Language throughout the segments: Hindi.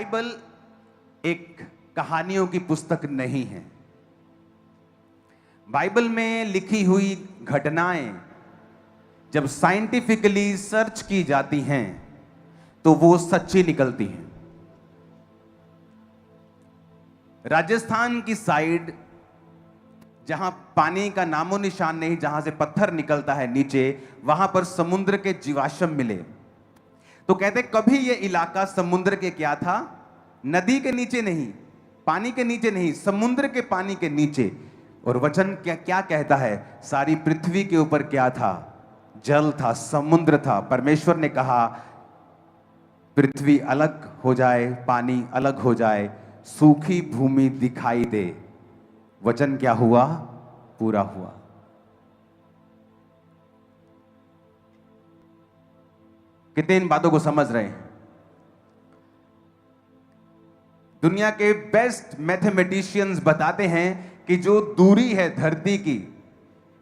बाइबल एक कहानियों की पुस्तक नहीं है। बाइबल में लिखी हुई घटनाएं जब साइंटिफिकली सर्च की जाती हैं तो वो सच्ची निकलती हैं। राजस्थान की साइड जहां पानी का नामो निशान नहीं, जहां से पत्थर निकलता है नीचे, वहां पर समुद्र के जीवाश्म मिले। तो कहते कभी ये इलाका समुद्र के क्या था, नदी के नीचे नहीं, पानी के नीचे नहीं, समुद्र के पानी के नीचे। और वचन क्या क्या कहता है, सारी पृथ्वी के ऊपर क्या था, जल था, समुद्र था। परमेश्वर ने कहा पृथ्वी अलग हो जाए, पानी अलग हो जाए, सूखी भूमि दिखाई दे। वचन क्या हुआ, पूरा हुआ। कितने इन बातों को समझ रहे हैं? दुनिया के बेस्ट मैथमेटिशियंस बताते हैं कि जो दूरी है धरती की,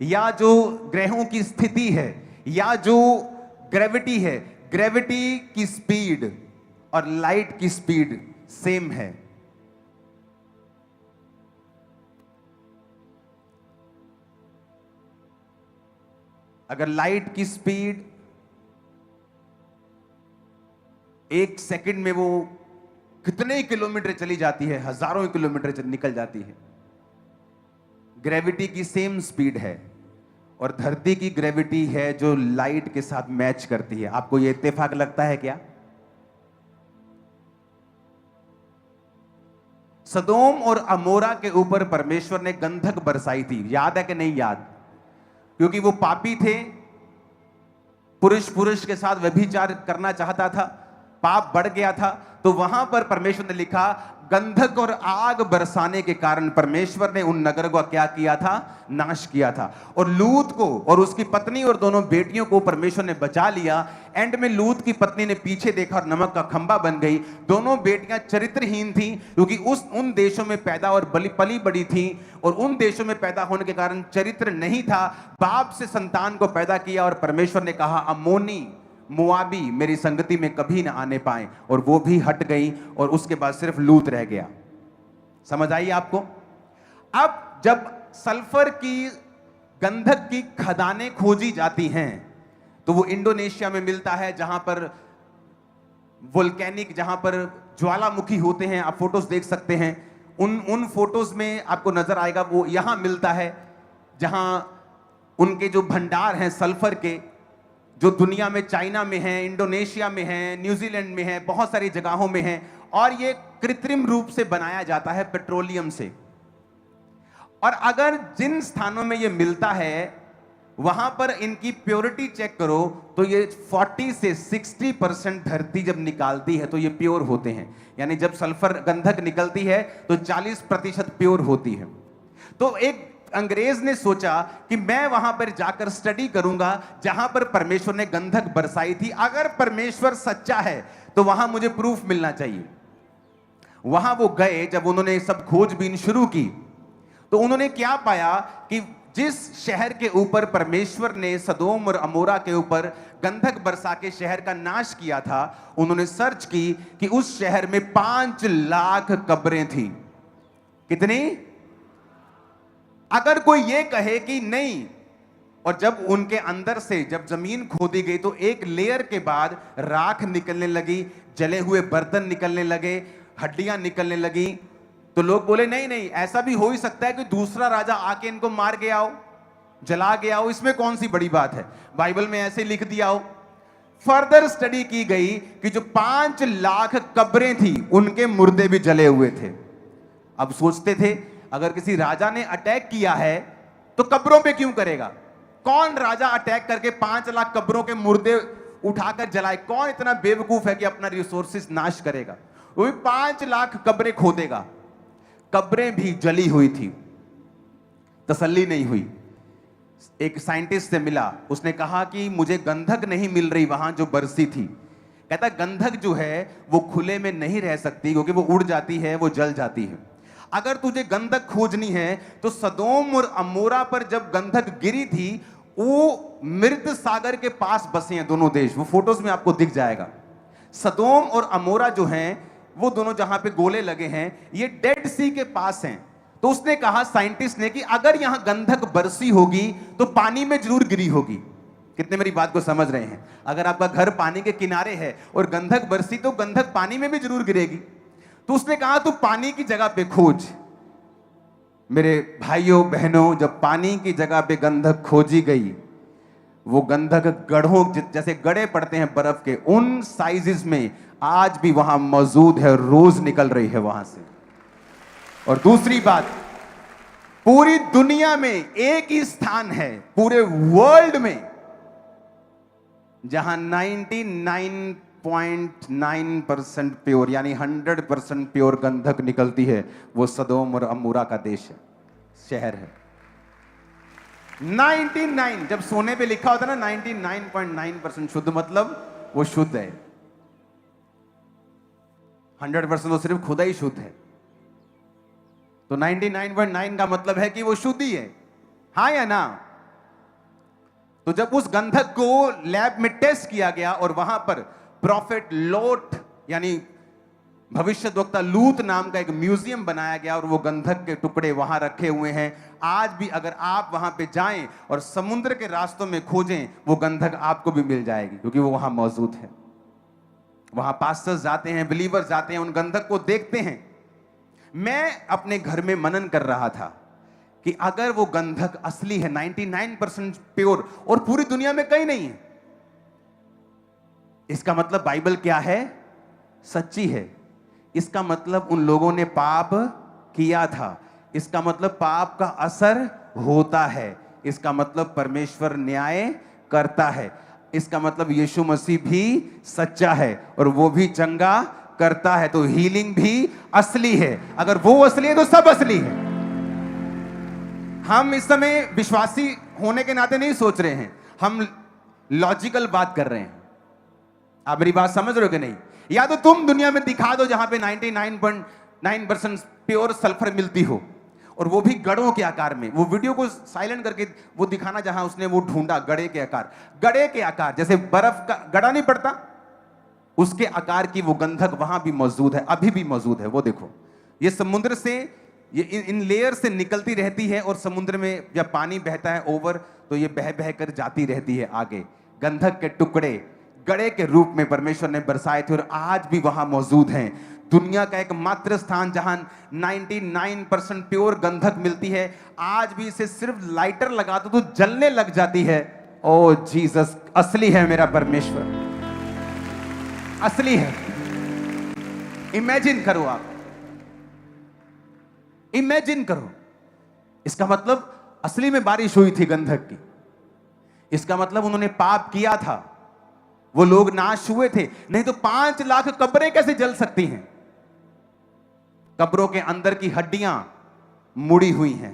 या जो ग्रहों की स्थिति है, या जो ग्रेविटी है, ग्रेविटी की स्पीड और लाइट की स्पीड सेम है। अगर लाइट की स्पीड 1 सेकंड में वो कितने किलोमीटर चली जाती है, हजारों किलोमीटर निकल जाती है। ग्रेविटी की सेम स्पीड है और धरती की ग्रेविटी है जो लाइट के साथ मैच करती है। आपको ये इत्तेफाक लगता है क्या? सदोम और अमोरा के ऊपर परमेश्वर ने गंधक बरसाई थी, याद है कि नहीं याद? क्योंकि वो पापी थे, पुरुष के साथ व्यभिचार करना चाहता था, पाप बढ़ गया था। तो वहां पर परमेश्वर ने लिखा गंधक और आग बरसाने के कारण परमेश्वर ने उन नगर को क्या किया था, नाश किया था। और लूत को और उसकी पत्नी और दोनों बेटियों को परमेश्वर ने बचा लिया। एंड में लूत की पत्नी ने पीछे देखा और नमक का खंबा बन गई। दोनों बेटियां चरित्रहीन थी क्योंकि उन देशों में पैदा और पली बड़ी थी, और उन देशों में पैदा होने के कारण चरित्र नहीं था। बाप से संतान को पैदा किया और परमेश्वर ने कहा अम्मोनी मुआबी मेरी संगति में कभी ना आने पाए, और वो भी हट गई और उसके बाद सिर्फ लूत रह गया। समझ आई आपको? अब जब सल्फर की, गंधक की खदानें खोजी जाती हैं तो वो इंडोनेशिया में मिलता है, जहां पर वोल्केनिक, जहां पर ज्वालामुखी होते हैं। आप फोटोज देख सकते हैं, उन फोटोज में आपको नजर आएगा। वो यहां मिलता है जहां उनके जो भंडार हैं सल्फर के, जो दुनिया में चाइना में है, इंडोनेशिया में है, न्यूजीलैंड में है, बहुत सारी जगहों में है। और ये कृत्रिम रूप से बनाया जाता है पेट्रोलियम से। और अगर जिन स्थानों में ये मिलता है वहां पर इनकी प्योरिटी चेक करो तो ये 40 से 60% धरती जब निकालती है तो ये प्योर होते हैं। यानी जब सल्फर गंधक निकलती है तो 40% प्योर होती है। तो एक अंग्रेज ने सोचा कि मैं वहां पर जाकर स्टडी करूंगा जहां पर परमेश्वर ने गंधक बरसाई थी। अगर परमेश्वर सच्चा है तो वहां मुझे प्रूफ मिलना चाहिए। वहां वो गए, जब उन्होंने सब खोजबीन शुरू की तो उन्होंने क्या पाया कि जिस शहर के ऊपर परमेश्वर ने सदोम और अमोरा के ऊपर गंधक बरसा के शहर का नाश किया था, उन्होंने सर्च की कि उस शहर में 5 लाख कब्रें थी। कितनी? अगर कोई ये कहे कि नहीं, और जब उनके अंदर से जब जमीन खोदी गई तो एक लेयर के बाद राख निकलने लगी, जले हुए बर्तन निकलने लगे, हड्डियां निकलने लगी। तो लोग बोले नहीं नहीं, ऐसा भी हो ही सकता है कि दूसरा राजा आके इनको मार गया हो, जला गया हो, इसमें कौन सी बड़ी बात है, बाइबल में ऐसे लिख दिया हो। फर्दर स्टडी की गई कि जो 5 लाख कब्रें थी उनके मुर्दे भी जले हुए थे। अब सोचते थे अगर किसी राजा ने अटैक किया है तो कब्रों पे क्यों करेगा? कौन राजा अटैक करके 5 लाख कब्रों के मुर्दे उठाकर जलाए? कौन इतना बेवकूफ है कि अपना रिसोर्सेस नाश करेगा? वो भी 5 लाख कब्रें खोदेगा। कब्रें भी जली हुई थी, तसल्ली नहीं हुई। एक साइंटिस्ट से मिला, उसने कहा कि मुझे गंधक नहीं मिल रही वहां जो बरसी थी। कहता गंधक जो है वो खुले में नहीं रह सकती क्योंकि वो उड़ जाती है, वो जल जाती है। अगर तुझे गंधक खोजनी है तो सदोम और अमोरा पर जब गंधक गिरी थी वो मृत सागर के पास बसे हैं दोनों देश। वो फोटोज में आपको दिख जाएगा। सदोम और अमोरा जो हैं वो दोनों जहां पे गोले लगे हैं ये डेड सी के पास हैं। तो उसने कहा साइंटिस्ट ने कि अगर यहां गंधक बरसी होगी तो पानी में जरूर गिरी होगी। कितने मेरी बात को समझ रहे हैं? अगर आपका घर पानी के किनारे है और गंधक बरसी तो गंधक पानी में भी जरूर गिरेगी। तो उसने कहा तू पानी की जगह पे खोज। मेरे भाइयों बहनों, जब पानी की जगह पे गंधक खोजी गई, वो गंधक गढ़ों जैसे गड़े पड़ते हैं बर्फ के, उन साइजेस में आज भी वहां मौजूद है, रोज निकल रही है वहां से। और दूसरी बात, पूरी दुनिया में एक ही स्थान है पूरे वर्ल्ड में जहां 99.9% प्योर यानी 100% प्योर गंधक निकलती है। वो सदोम और अमूरा का देश है, शहर है। 99, जब सोने पे लिखा होता है ना 99.9% शुद्ध, मतलब वो शुद्ध है। 100% तो सिर्फ खुदा ही शुद्ध है। तो 99.9 का मतलब है कि वो शुद्ध ही है, हाँ या ना? तो जब उस गंधक को लैब में टेस्ट किया गया और वहां पर प्रॉफिट लोट यानी भविष्यद्वक्ता लूत नाम का एक म्यूजियम बनाया गया और वो गंधक के टुकड़े वहां रखे हुए हैं। आज भी अगर आप वहां पे जाएं और समुद्र के रास्तों में खोजें, वो गंधक आपको भी मिल जाएगी, क्योंकि वो वहां मौजूद है। वहां पास्टर्स जाते हैं, बिलीवर्स जाते हैं, उन गंधक को देखते हैं। मैं अपने घर में मनन कर रहा था कि अगर वो गंधक असली है, 99% प्योर, और पूरी दुनिया में कहीं नहीं है, इसका मतलब बाइबल क्या है? सच्ची है। इसका मतलब उन लोगों ने पाप किया था। इसका मतलब पाप का असर होता है। इसका मतलब परमेश्वर न्याय करता है। इसका मतलब यीशु मसीह भी सच्चा है और वो भी चंगा करता है। तो हीलिंग भी असली है। अगर वो असली है तो सब असली है। हम इस समय विश्वासी होने के नाते नहीं सोच रहे हैं, हम लॉजिकल बात कर रहे हैं। आप मेरी बात समझ रहे हो कि नहीं? या तो तुम दुनिया में दिखा दो जहां पे 99.9% प्योर सल्फर मिलती हो, और वो भी गड़ों के आकार में। वो वीडियो को साइलेंट करके वो दिखाना जहां उसने वो ढूंढा, गड़े के आकार, गड़े के आकार, जैसे बर्फ का गड़ा नहीं पड़ता उसके आकार की वो गंधक वहां भी मौजूद है, अभी भी मौजूद है। वो देखो, ये समुद्र से, ये इन लेयर से निकलती रहती है और समुद्र में जब पानी बहता है ओवर, तो ये बह बह कर जाती रहती है आगे। गंधक के टुकड़े गड़े के रूप में परमेश्वर ने बरसाए थे और आज भी वहां मौजूद हैं। दुनिया का एकमात्र स्थान जहां 99% प्योर गंधक मिलती है। आज भी इसे सिर्फ लाइटर लगा दो तो जलने लग जाती है। ओ जीसस, असली है मेरा परमेश्वर, असली है। इमेजिन करो, आप इमेजिन करो। इसका मतलब असली में बारिश हुई थी गंधक की। इसका मतलब उन्होंने पाप किया था, वो लोग नाश हुए थे। नहीं तो 5 लाख कब्रें कैसे जल सकती हैं? कब्रों के अंदर की हड्डियां मुड़ी हुई हैं,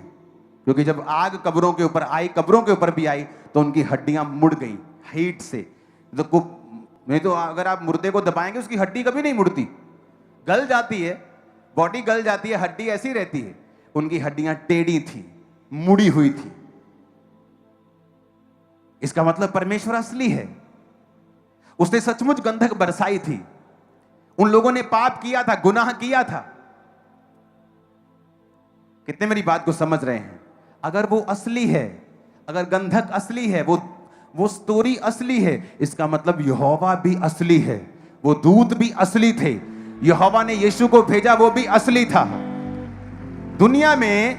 क्योंकि जब आग कब्रों के ऊपर आई, कब्रों के ऊपर भी आई, तो उनकी हड्डियां मुड़ गई हीट से। तो नहीं तो अगर आप मुर्दे को दबाएंगे उसकी हड्डी कभी नहीं मुड़ती, गल जाती है, बॉडी गल जाती है, हड्डी ऐसी रहती है। उनकी हड्डियां टेढ़ी थी, मुड़ी हुई थी। इसका मतलब परमेश्वर असली है। उसने सचमुच गंधक बरसाई थी। उन लोगों ने पाप किया था, गुनाह किया था। कितने मेरी बात को समझ रहे हैं? अगर वो असली है, अगर गंधक असली है, वो स्टोरी असली है, इसका मतलब यहोवा भी असली है। वो दूत भी असली थे। यहोवा ने यीशु को भेजा, वो भी असली था। दुनिया में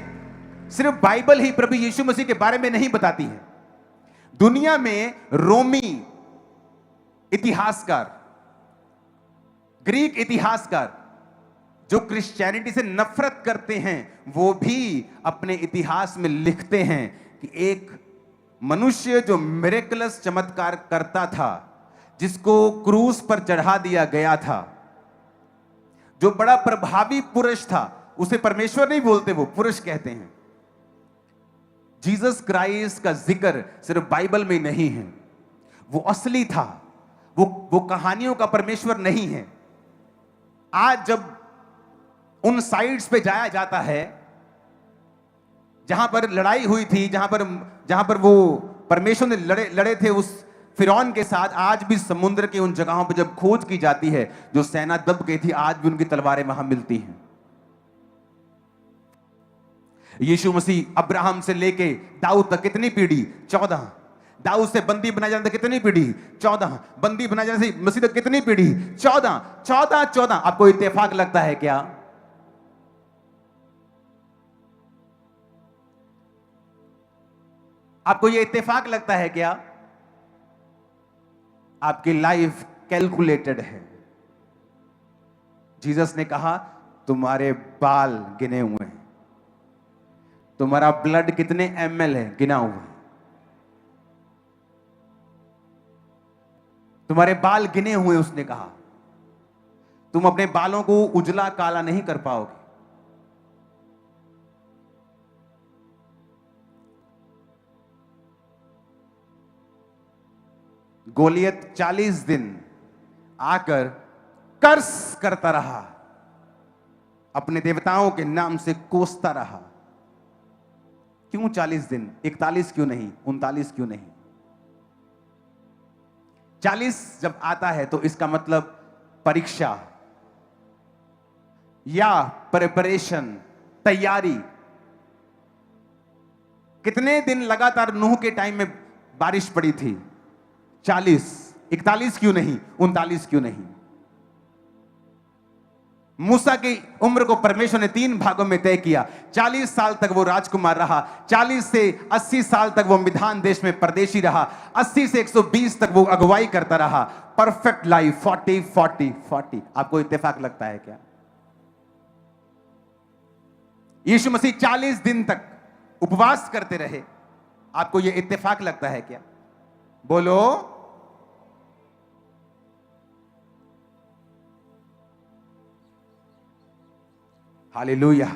सिर्फ बाइबल ही प्रभु यीशु मसीह के बारे में नहीं बताती है। दुनिया में रोमी इतिहासकार, ग्रीक इतिहासकार जो क्रिश्चियनिटी से नफरत करते हैं, वो भी अपने इतिहास में लिखते हैं कि एक मनुष्य जो मिरेकलस चमत्कार करता था, जिसको क्रूस पर चढ़ा दिया गया था, जो बड़ा प्रभावी पुरुष था, उसे परमेश्वर नहीं बोलते, वो पुरुष कहते हैं। जीसस क्राइस्ट का जिक्र सिर्फ बाइबल में नहीं है, वो असली था। वो कहानियों का परमेश्वर नहीं है। आज जब उन साइट्स पे जाया जाता है जहां पर लड़ाई हुई थी, जहां पर वो परमेश्वर ने लड़े थे उस फिरौन के साथ आज भी समुद्र के उन जगहों पर जब खोज की जाती है, जो सेना दब गई थी, आज भी उनकी तलवारें वहां मिलती हैं। यीशु मसीह अब्राहम से लेके दाऊद तक कितनी पीढ़ी? 14। दाऊद से बंदी बनाया जाने तक कितनी पीढ़ी? 14। बंदी बनाया जाने से मसीह तक कितनी पीढ़ी? 14। 14 14। आपको इत्तेफाक लगता है क्या? आपको यह इत्तेफाक लगता है क्या? आपकी लाइफ कैलकुलेटेड है। जीसस ने कहा तुम्हारे बाल गिने हुए हैं, तुम्हारा ब्लड कितने ml है गिना हुआ है, तुम्हारे बाल गिने हुए। उसने कहा तुम अपने बालों को उजला काला नहीं कर पाओगे। गोलियत 40 दिन आकर कर्स करता रहा, अपने देवताओं के नाम से कोसता रहा। क्यों 40 दिन? 41 क्यों नहीं? 39 क्यों नहीं? 40 जब आता है तो इसका मतलब परीक्षा या प्रिपरेशन, तैयारी। कितने दिन लगातार नूह के टाइम में बारिश पड़ी थी? 40। 41 क्यों नहीं? 39 क्यों नहीं? मूसा की उम्र को परमेश्वर ने 3 भागों में तय किया। 40 साल तक वो राजकुमार रहा, 40 से 80 साल तक वो मिधान देश में परदेशी रहा, 80 से 120 तक वो अगुवाई करता रहा। Perfect life 40 40 40। आपको इत्तेफाक लगता है क्या? यीशु मसीह 40 दिन तक उपवास करते रहे, आपको यह इत्तेफाक लगता है क्या? बोलो। हालेलुया।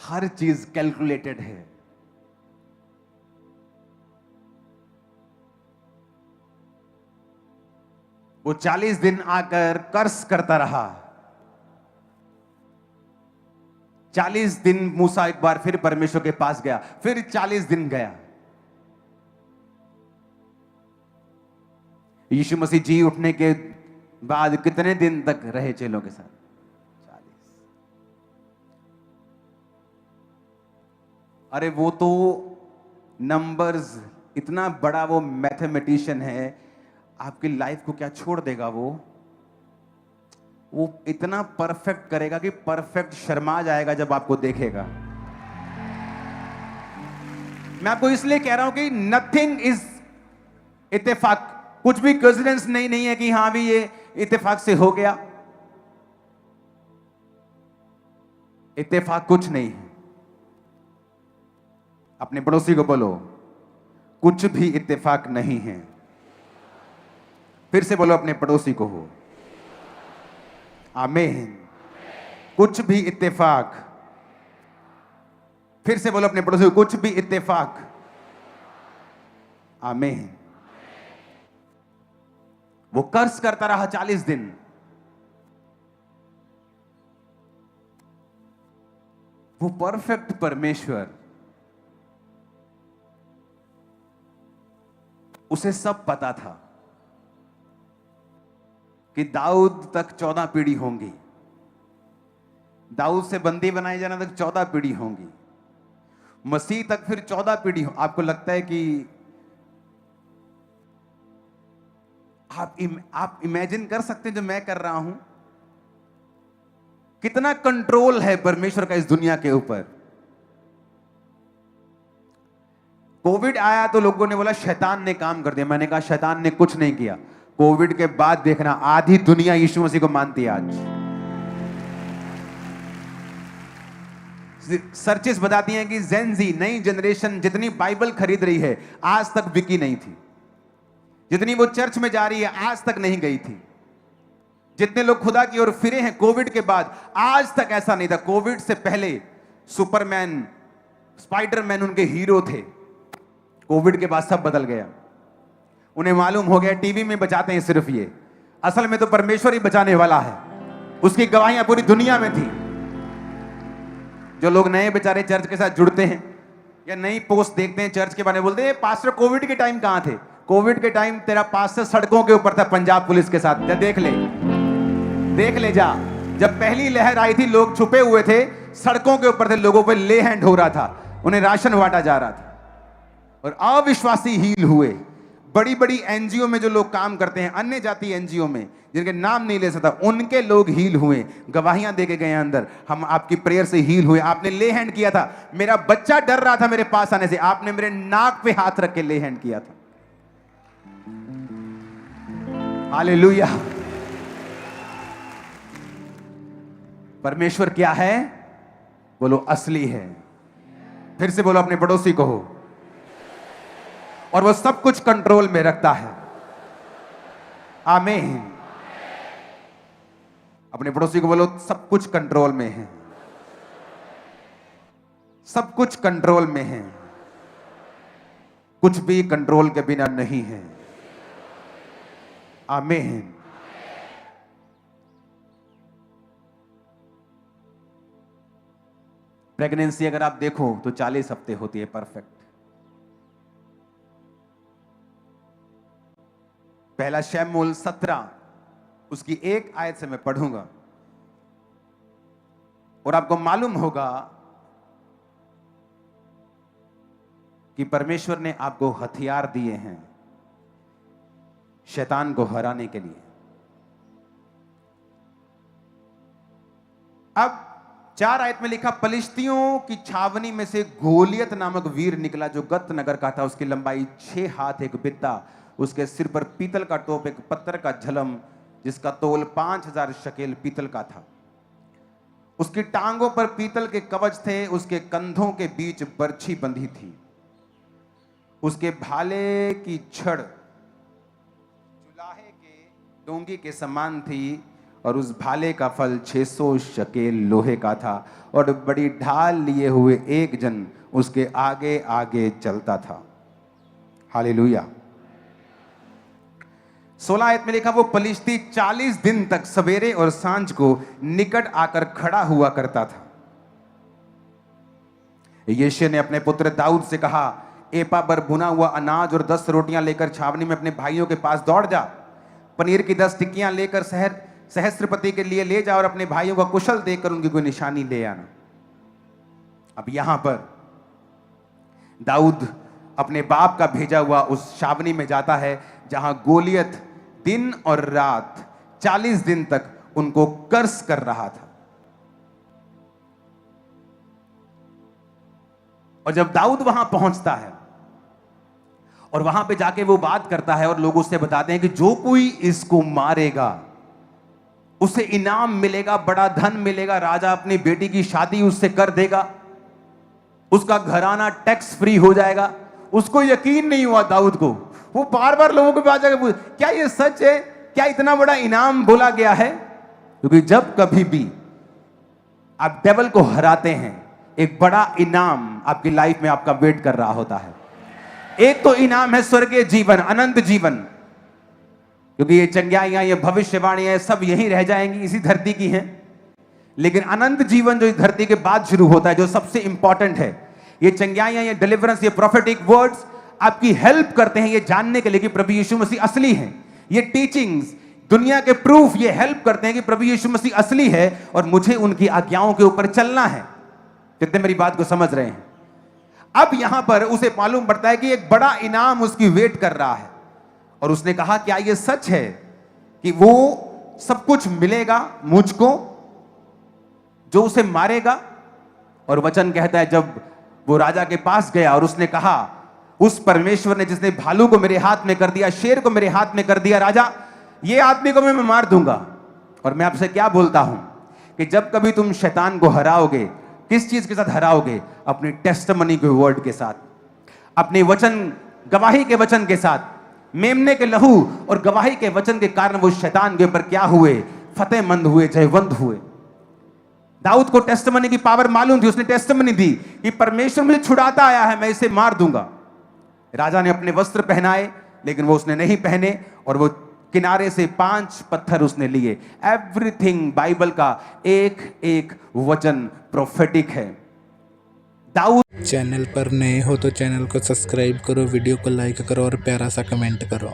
हर चीज कैलकुलेटेड है। वो 40 दिन आकर कर्स करता रहा। 40 दिन मूसा एक बार फिर परमेश्वर के पास गया, फिर 40 दिन गया। यीशु मसीह जी उठने के बाद कितने दिन तक रहे चेलों के साथ? 40। अरे वो तो नंबर्स, इतना बड़ा वो मैथमेटिशियन है, आपकी लाइफ को क्या छोड़ देगा? वो इतना परफेक्ट करेगा कि परफेक्ट शर्मा जाएगा जब आपको देखेगा। मैं आपको इसलिए कह रहा हूं कि नथिंग इज इत्तेफाक। कुछ भी कोइंसिडेंस नहीं है कि हां भी ये इत्तेफाक से हो गया। इत्तेफाक कुछ नहीं है। अपने पड़ोसी को बोलो, कुछ भी इत्तेफाक नहीं है। फिर से बोलो अपने पड़ोसी को हो। आमीन। कुछ भी इत्तेफाक। फिर से बोलो अपने पड़ोसी को, कुछ भी इत्तेफाक। आमीन। वो कर्ज करता रहा 40 दिन। वो परफेक्ट परमेश्वर, उसे सब पता था कि दाऊद तक 14 पीढ़ी होंगी, दाऊद से बंदी बनाए जाने तक 14 पीढ़ी होंगी, मसीह तक फिर 14 पीढ़ी हो। आपको लगता है कि आप इमेजिन कर सकते हैं जो मैं कर रहा हूं? कितना कंट्रोल है परमेश्वर का इस दुनिया के ऊपर। कोविड आया तो लोगों ने बोला शैतान ने काम कर दिया। मैंने कहा शैतान ने कुछ नहीं किया। कोविड के बाद देखना, आधी दुनिया यीशु मसीह को मानती है आज। सर्चेस बताती हैं कि जेनजी, नई जनरेशन, जितनी बाइबल खरीद रही है आज तक बिकी नहीं थी। जितनी वो चर्च में जा रही है आज तक नहीं गई थी। जितने लोग खुदा की ओर फिरे हैं कोविड के बाद, आज तक ऐसा नहीं था। कोविड से पहले सुपरमैन, स्पाइडरमैन उनके हीरो थे। कोविड के बाद सब बदल गया। उन्हें मालूम हो गया टीवी में बचाते हैं सिर्फ ये, असल में तो परमेश्वर ही बचाने वाला है। उसकी गवाहियां पूरी दुनिया में थी। जो लोग नए बेचारे चर्च के साथ जुड़ते हैं या नई पोस्ट देखते हैं चर्च के बारे में, बोलते हैं पास्टर कोविड के टाइम कहां थे? कोविड के टाइम तेरा पास्टर सड़कों के ऊपर था पंजाब पुलिस के साथ। देख ले जा, जब पहली लहर आई थी लोग छुपे हुए थे, सड़कों के ऊपर थे, लोगों पे ले हैंड हो रहा था, उन्हें राशन बांटा जा रहा था और अविश्वासी हील हुए। बड़ी बड़ी एनजीओ में जो लोग काम करते हैं, अन्य जाति एनजीओ में जिनके नाम नहीं ले सकता, उनके लोग हील हुए, गवाहियां दे के गए अंदर, हम आपकी प्रेयर से हील हुए। आपने ले हैंड किया था, मेरा बच्चा डर रहा था मेरे पास आने से, आपने मेरे नाक पे हाथ रख के ले हैंड किया था। हालेलुया। परमेश्वर क्या है? बोलो असली है। फिर से बोलो अपने पड़ोसी को, और वो सब कुछ कंट्रोल में रखता है। आमीन। अपने पड़ोसी को बोलो सब कुछ कंट्रोल में है, सब कुछ कंट्रोल में है, कुछ भी कंट्रोल के बिना नहीं है। आमीन। प्रेगनेंसी अगर आप देखो तो 40 हफ्ते होती है, परफेक्ट। पहला शमूएल 17 उसकी एक आयत से मैं पढ़ूंगा और आपको मालूम होगा कि परमेश्वर ने आपको हथियार दिए हैं शैतान को हराने के लिए। अब 4 आयत में लिखा, पलिश्तियों की छावनी में से गोलियत नामक वीर निकला जो गत नगर का था। उसकी लंबाई 6 हाथ 1 बित्ता, उसके सिर पर पीतल का टोप, एक पत्थर का झलम जिसका तोल 5000 शकेल पीतल का था। उसकी टांगों पर पीतल के कवच थे, उसके कंधों के बीच बर्छी बंधी थी। उसके भाले की छड़ चुलाहे के डोंगी के समान थी और उस भाले का फल 600 शकेल लोहे का था और बड़ी ढाल लिए हुए एक जन उसके आगे आगे चलता था। हालेलुया। 16 आयत में लिखा, वो पलिश्ती 40 दिन तक सवेरे और सांझ को निकट आकर खड़ा हुआ करता था। यिशै ने अपने पुत्र दाऊद से कहा, एपा भर भुना हुआ अनाज और 10 रोटियां लेकर छावनी में अपने भाइयों के पास दौड़ जा। पनीर की 10 टिक्कियां लेकर सहस्त्रपति के लिए ले जा और अपने भाइयों का कुशल देखकर उनकी कोई निशानी ले आना। अब यहां पर दाऊद अपने बाप का भेजा हुआ उस छावनी में जाता है जहां गोलियत दिन और रात 40 दिन तक उनको कर्स कर रहा था। और जब दाऊद वहां पहुंचता है और वहां पे जाके वो बात करता है और लोग उससे बताते हैं कि जो कोई इसको मारेगा उसे इनाम मिलेगा, बड़ा धन मिलेगा, राजा अपनी बेटी की शादी उससे कर देगा, उसका घराना टैक्स फ्री हो जाएगा। उसको यकीन नहीं हुआ दाऊद को, वो बार बार लोगों के पास जाकर पूछ, क्या ये सच है? क्या इतना बड़ा इनाम बोला गया है? क्योंकि जब कभी भी आप डेविल को हराते हैं, एक बड़ा इनाम आपकी लाइफ में आपका वेट कर रहा होता है। एक तो इनाम है स्वर्गीय जीवन, अनंत जीवन, क्योंकि ये चंगाइयां, ये भविष्यवाणियां सब यहीं रह जाएंगी, इसी धरती की हैं। लेकिन अनंत जीवन जो इस धरती के बाद शुरू होता है, जो सबसे इंपॉर्टेंट है, ये चंगाइयां, ये डिलीवरेंस, ये प्रोफेटिक वर्ड्स आपकी हेल्प करते हैं ये जानने के लिए कि प्रभु यीशु मसीह असली है। ये टीचिंग्स, दुनिया के प्रूफ, ये हेल्प करते हैं कि प्रभु यीशु मसीह असली है और मुझे उनकी आज्ञाओं के ऊपर चलना है। कितने मेरी बात को समझ रहे हैं? अब यहां पर उसे मालूम पड़ता है कि एक बड़ा इनाम उसकी वेट कर रहा है और उसने कहा, क्या यह सच है कि वो सब कुछ मिलेगा मुझको जो उसे मारेगा? और वचन कहता है, जब वो राजा के पास गया और उसने कहा, उस परमेश्वर ने जिसने भालू को मेरे हाथ में कर दिया, शेर को मेरे हाथ में कर दिया, राजा ये आदमी को मैं मार दूंगा। और मैं आपसे क्या बोलता हूं कि जब कभी तुम शैतान को हराओगे, किस चीज के साथ हराओगे? अपनी टेस्टिमनी के वर्ड के साथ, अपने वचन, गवाही के वचन के साथ। मेमने के लहू और गवाही के वचन के कारण वो शैतान के ऊपर क्या हुए? फतेहमंद हुए, जयवंत हुए। दाऊद को टेस्टिमनी की पावर मालूम थी, उसने टेस्टिमनी दी कि परमेश्वर मुझे छुड़ाता आया है, मैं इसे मार दूंगा। राजा ने अपने वस्त्र पहनाए, लेकिन वो उसने नहीं पहने और वो किनारे से 5 पत्थर उसने लिए। एवरीथिंग बाइबल का एक एक वचन प्रोफेटिक है। दाऊद चैनल पर नए हो तो चैनल को सब्सक्राइब करो, वीडियो को लाइक करो और प्यारा सा कमेंट करो।